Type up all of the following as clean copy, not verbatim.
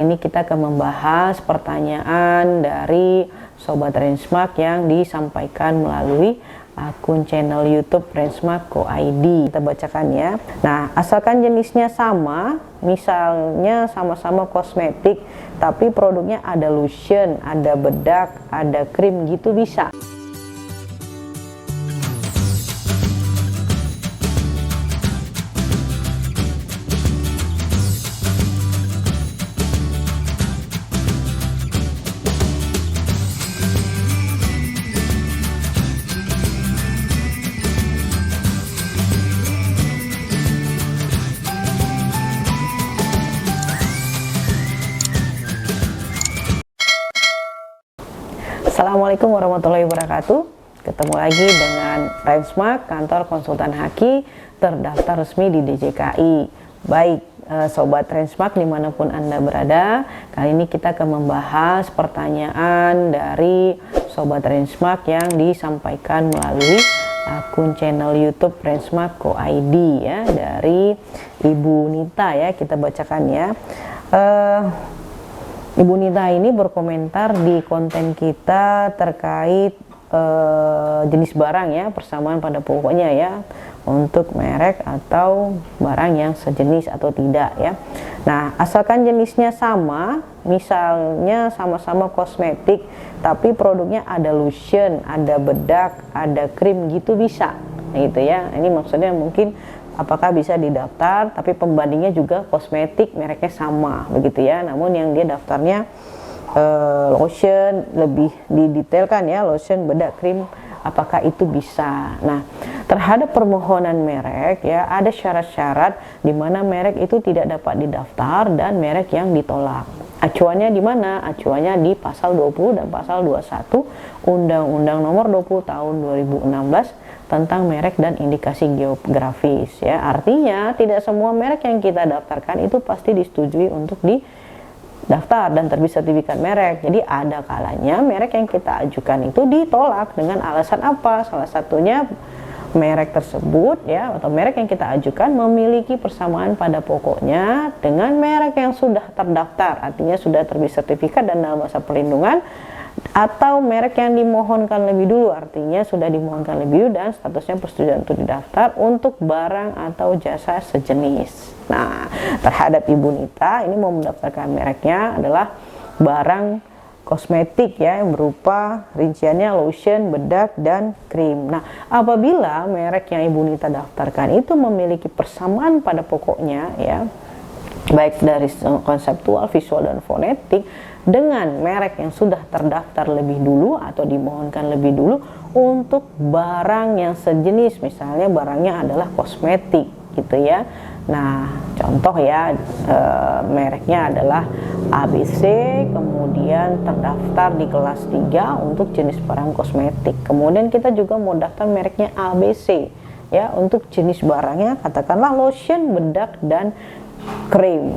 Ini kita akan membahas pertanyaan dari Sobat Rensmark yang disampaikan melalui akun channel YouTube Rensmark Co ID. Kita bacakan ya. Nah, asalkan jenisnya sama, misalnya sama-sama kosmetik, tapi produknya ada lotion, ada bedak, ada krim gitu bisa. Assalamualaikum warahmatullahi wabarakatuh. Ketemu lagi dengan Rensmark, kantor konsultan Haki terdaftar resmi di DJKI. Baik, Sobat Rensmark dimanapun Anda berada, kali ini kita akan membahas pertanyaan dari Sobat Rensmark yang disampaikan melalui akun channel YouTube Rensmark Co ID ya, dari Ibu Nita ya. Kita bacakan ya. Ibu Nita ini berkomentar di konten kita terkait jenis barang ya, persamaan pada pokoknya ya, untuk merek atau barang yang sejenis atau tidak ya. Nah, asalkan jenisnya sama, misalnya sama-sama kosmetik, tapi produknya ada lotion, ada bedak, ada krim gitu bisa, gitu ya. Ini maksudnya mungkin apakah bisa didaftar, tapi pembandingnya juga kosmetik mereknya sama, begitu ya. Namun yang dia daftarnya lotion, lebih didetailkan ya, lotion, bedak, krim, apakah itu bisa. Nah, terhadap permohonan merek ya, ada syarat-syarat di mana merek itu tidak dapat didaftar dan merek yang ditolak. Acuannya di mana? Acuannya di pasal 20 dan pasal 21 Undang-Undang Nomor 20 Tahun 2016 tentang merek dan indikasi geografis ya. Artinya tidak semua merek yang kita daftarkan itu pasti disetujui untuk didaftar dan terbit sertifikat merek. Jadi ada kalanya merek yang kita ajukan itu ditolak dengan alasan apa? Salah satunya merek tersebut ya, atau merek yang kita ajukan memiliki persamaan pada pokoknya dengan merek yang sudah terdaftar, artinya sudah terbit sertifikat dan dalam masa perlindungan, atau merek yang dimohonkan lebih dulu, artinya sudah dimohonkan lebih dulu dan statusnya persetujuan untuk didaftar untuk barang atau jasa sejenis. Nah, terhadap Ibu Nita ini mau mendaftarkan mereknya adalah barang kosmetik ya, yang berupa rinciannya lotion, bedak, dan krim. Nah, apabila merek yang Ibu Nita daftarkan itu memiliki persamaan pada pokoknya ya, baik dari konseptual, visual, dan fonetik dengan merek yang sudah terdaftar lebih dulu atau dimohonkan lebih dulu untuk barang yang sejenis, misalnya barangnya adalah kosmetik gitu ya. Nah, contoh ya, mereknya adalah ABC, kemudian terdaftar di kelas 3 untuk jenis barang kosmetik. Kemudian kita juga mau daftar mereknya ABC ya, untuk jenis barangnya katakanlah lotion, bedak, dan krim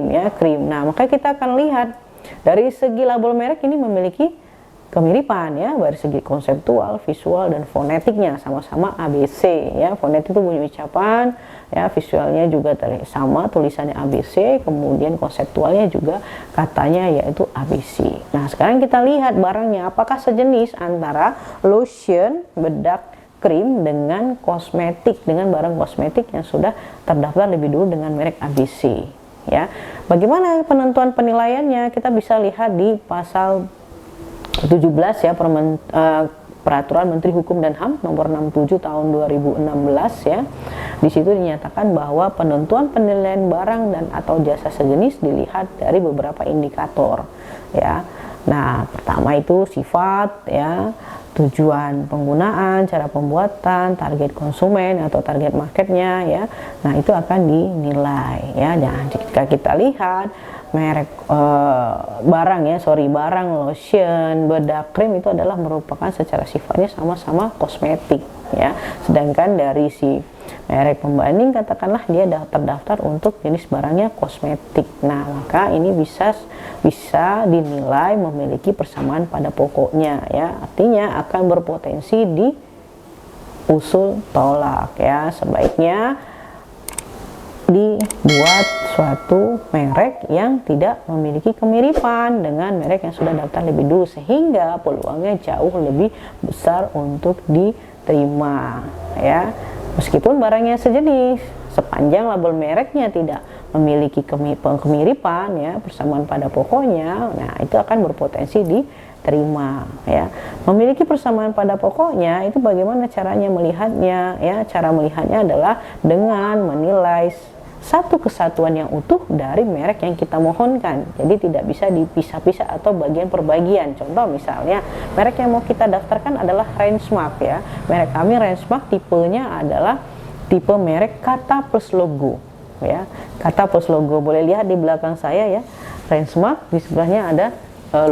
ya, krim. Nah, maka kita akan lihat dari segi label merek ini memiliki kemiripan ya, dari segi konseptual, visual, dan fonetiknya sama-sama ABC ya. Fonetik itu bunyi ucapan ya, visualnya juga sama, tulisannya ABC, kemudian konseptualnya juga katanya yaitu ABC. Nah, sekarang kita lihat barangnya apakah sejenis antara lotion, bedak, krim dengan kosmetik, dengan barang kosmetik yang sudah terdaftar lebih dulu dengan merek ABC ya. Bagaimana penentuan penilaiannya? Kita bisa lihat di pasal 17 ya, Peraturan Menteri Hukum dan HAM nomor 67 tahun 2016 ya. Di situ dinyatakan bahwa penentuan penilaian barang dan atau jasa sejenis dilihat dari beberapa indikator ya. Nah, pertama itu sifat ya, tujuan penggunaan, cara pembuatan, target konsumen atau target marketnya ya. Nah, itu akan dinilai ya. Dan jika kita lihat merek barang lotion, bedak, krim itu adalah merupakan secara sifatnya sama-sama kosmetik ya. Sedangkan dari si merek pembanding katakanlah dia terdaftar untuk jenis barangnya kosmetik. Nah, maka ini bisa dinilai memiliki persamaan pada pokoknya ya. Artinya akan berpotensi di usul tolak ya. Sebaiknya dibuat suatu merek yang tidak memiliki kemiripan dengan merek yang sudah daftar lebih dulu, sehingga peluangnya jauh lebih besar untuk diterima ya. Meskipun barangnya sejenis, sepanjang label mereknya tidak memiliki kemiripan ya, persamaan pada pokoknya, nah itu akan berpotensi diterima ya. Memiliki persamaan pada pokoknya itu bagaimana caranya melihatnya ya? Cara melihatnya adalah dengan menilai satu kesatuan yang utuh dari merek yang kita mohonkan. Jadi tidak bisa dipisah-pisah atau bagian per bagian. Contoh misalnya merek yang mau kita daftarkan adalah Rangemark ya. Merek kami Rangemark, tipenya adalah tipe merek kata plus logo ya. Kata plus logo, boleh lihat di belakang saya ya, Rangemark, di sebelahnya ada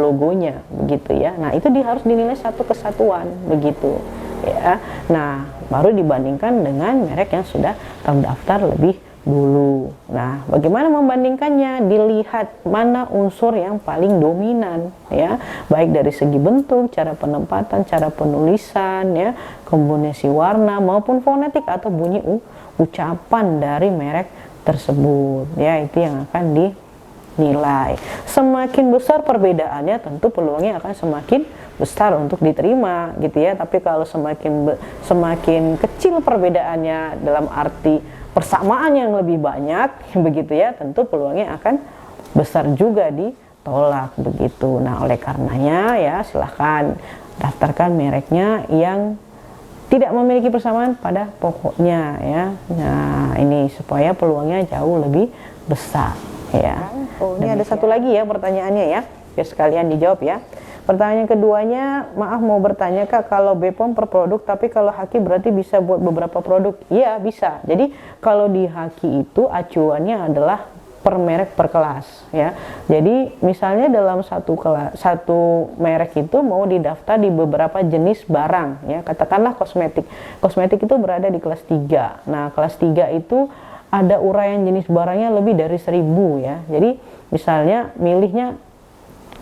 logonya begitu ya. Nah itu harus dinilai satu kesatuan begitu ya. Nah baru dibandingkan dengan merek yang sudah terdaftar lebih dulu. Nah bagaimana membandingkannya? Dilihat mana unsur yang paling dominan ya, baik dari segi bentuk, cara penempatan, cara penulisan ya, kombinasi warna maupun fonetik atau bunyi ucapan dari merek tersebut ya. Itu yang akan dinilai. Semakin besar perbedaannya, tentu peluangnya akan semakin besar untuk diterima gitu ya. Tapi kalau semakin kecil perbedaannya dalam arti persamaan yang lebih banyak begitu ya, tentu peluangnya akan besar juga ditolak begitu. Nah oleh karenanya ya, silahkan daftarkan mereknya yang tidak memiliki persamaan pada pokoknya ya. Nah ini supaya peluangnya jauh lebih besar ya. Oh ini ada satu lagi ya pertanyaannya ya, biar sekalian dijawab ya. Pertanyaan keduanya, maaf mau bertanya Kak, kalau BPOM per produk, tapi kalau Haki berarti bisa buat beberapa produk? Iya bisa. Jadi kalau di Haki itu acuannya adalah per merek per kelas ya. Jadi misalnya dalam satu merek itu mau didaftar di beberapa jenis barang ya. Katakanlah kosmetik. Kosmetik itu berada di kelas 3. Nah kelas 3 itu ada uraian jenis barangnya lebih dari 1000 ya. Jadi misalnya milihnya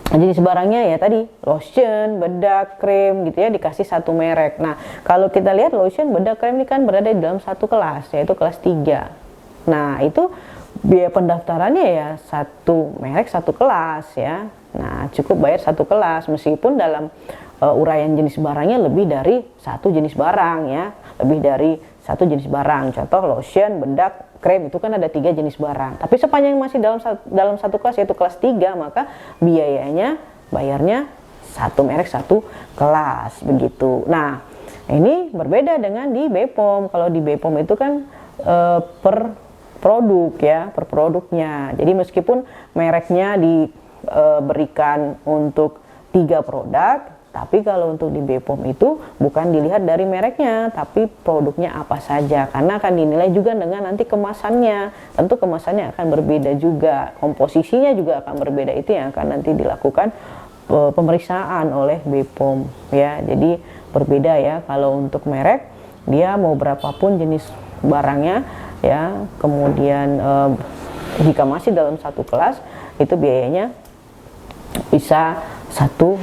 jenis barangnya ya tadi lotion, bedak, krim gitu ya, dikasih satu merek. Nah kalau kita lihat lotion, bedak, krim ini kan berada di dalam satu kelas, yaitu kelas 3. Nah itu biaya pendaftarannya ya satu merek satu kelas ya. Nah cukup bayar satu kelas, meskipun dalam uraian jenis barangnya lebih dari satu jenis barang ya, lebih dari satu jenis barang. Contoh lotion, bedak, krim itu kan ada 3 jenis barang. Tapi sepanjang masih dalam satu kelas, yaitu kelas 3, maka bayarnya satu merek satu kelas begitu. Nah ini berbeda dengan di BPOM. Kalau di BPOM itu kan per produk ya, per produknya. Jadi meskipun mereknya diberikan untuk 3 produk, tapi kalau untuk di BPOM itu bukan dilihat dari mereknya, tapi produknya apa saja, karena akan dinilai juga dengan nanti kemasannya. Tentu kemasannya akan berbeda juga, komposisinya juga akan berbeda. Itu yang akan nanti dilakukan pemeriksaan oleh BPOM ya. Jadi berbeda ya, kalau untuk merek dia mau berapapun jenis barangnya ya, kemudian jika masih dalam satu kelas itu biayanya bisa satu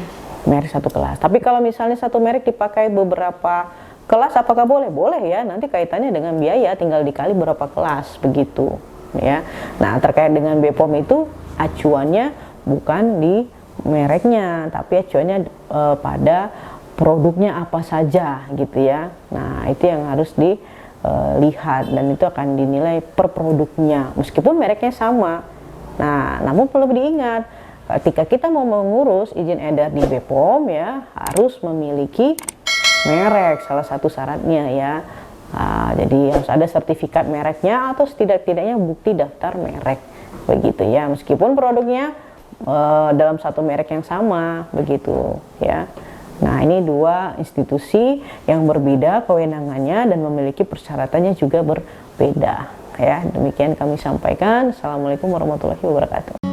merek satu kelas. Tapi kalau misalnya satu merek dipakai beberapa kelas, apakah boleh? Boleh ya, nanti kaitannya dengan biaya, tinggal dikali berapa kelas begitu ya. Nah terkait dengan BPOM itu acuannya bukan di mereknya, tapi acuannya pada produknya apa saja gitu ya. Nah itu yang harus dilihat, dan itu akan dinilai per produknya meskipun mereknya sama. Nah namun perlu diingat, ketika kita mau mengurus izin edar di BPOM ya, harus memiliki merek, salah satu syaratnya ya. Jadi harus ada sertifikat mereknya atau setidak-tidaknya bukti daftar merek begitu ya, meskipun produknya dalam satu merek yang sama begitu ya. Nah ini 2 institusi yang berbeda kewenangannya dan memiliki persyaratannya juga berbeda ya. Demikian kami sampaikan. Assalamualaikum warahmatullahi wabarakatuh.